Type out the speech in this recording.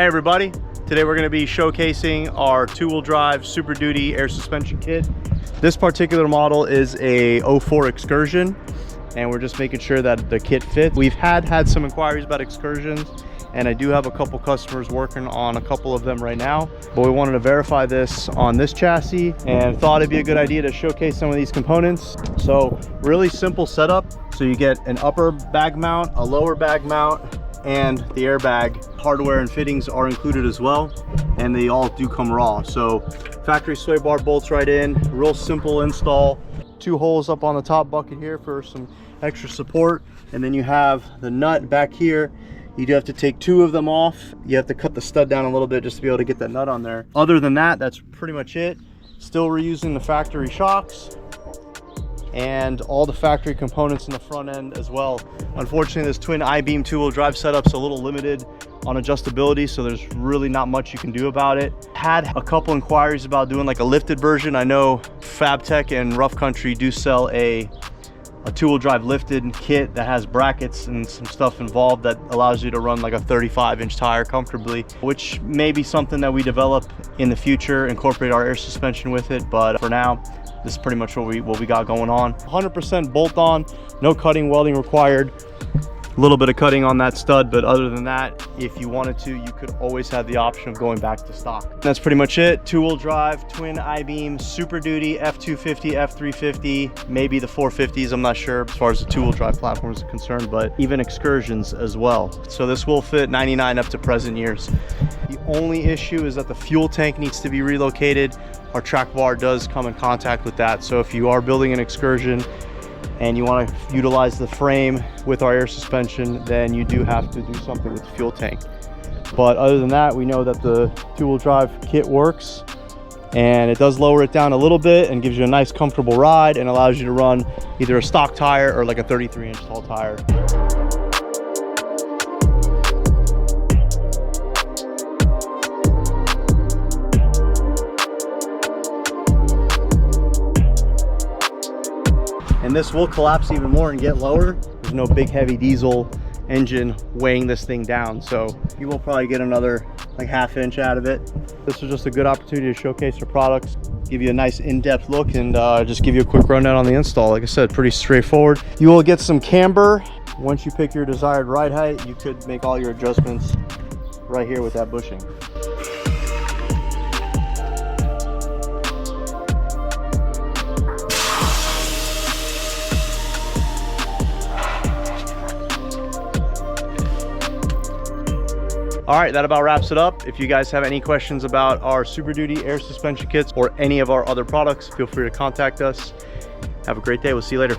Hey everybody, today we're going to be showcasing our two-wheel drive Super Duty air suspension kit. This particular model is a 04 Excursion, and we're just making sure that the kit fits. We've had some inquiries about Excursions, and I do have a couple customers working on a couple of them right now, but we wanted to verify this on this chassis and thought it'd be a good idea to showcase some of these components. So really simple setup. So you get an upper bag mount, a lower bag mount, and the airbag. Hardware and fittings are included as well, and they all do come raw. So factory sway bar bolts right in, real simple install. Two holes up on the top bucket here for some extra support, and then you have the nut back here. You do have to take two of them off. You have to cut the stud down a little bit just to be able to get that nut on there. Other than that, that's pretty much it. Still reusing the factory shocks and all the factory components in the front end as well. Unfortunately, this twin I-beam two-wheel drive setup's a little limited on adjustability, so there's really not much you can do about it. Had a couple inquiries about doing like a lifted version. I know FabTech and Rough Country do sell a two-wheel drive lifted kit that has brackets and some stuff involved that allows you to run like a 35-inch tire comfortably, which may be something that we develop in the future, incorporate our air suspension with it. But for now, this is pretty much what we got going on. 100% bolt on, no cutting, welding required. A little bit of cutting on that stud, but other than that, if you wanted to, you could always have the option of going back to stock. That's pretty much it. Two-wheel drive, twin I-beam, Super Duty, F250, F350, maybe the 450s, I'm not sure as far as the two-wheel drive platforms are concerned, but even Excursions as well. So this will fit 99 up to present years. The only issue is that the fuel tank needs to be relocated. Our track bar does come in contact with that. So if you are building an Excursion and you want to utilize the frame with our air suspension, then you do have to do something with the fuel tank. But other than that, we know that the two-wheel drive kit works, and it does lower it down a little bit and gives you a nice comfortable ride and allows you to run either a stock tire or like a 33-inch tall tire. And this will collapse even more and get lower. There's no big heavy diesel engine weighing this thing down, so you will probably get another like ½ inch out of it. This was just a good opportunity to showcase your products, give you a nice in-depth look, and just give you a quick rundown on the install. Like I said, pretty straightforward. You will get some camber. Once you pick your desired ride height, you could make all your adjustments right here with that bushing. All right, that about wraps it up. If you guys have any questions about our Super Duty air suspension kits or any of our other products, feel free to contact us. Have a great day. We'll see you later.